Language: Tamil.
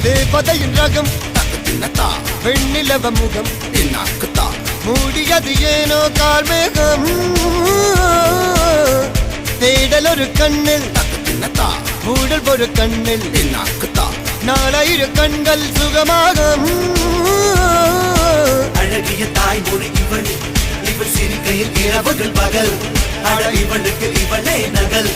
தேவதையின் ரகம் வெண்ணிலவ முகம் மூடியது ஏனோ கார்மேகம் தேடல் ஒரு கண்ணில் மூடல் ஒரு கண்ணில் நாலாயிர கண்கள் சுகமாக அழகிய தாய்மொழி இவள் இவள் சிரிக்கையில் இரவுகள் பகல் அழ இவளுக்கு இவளே நகல்.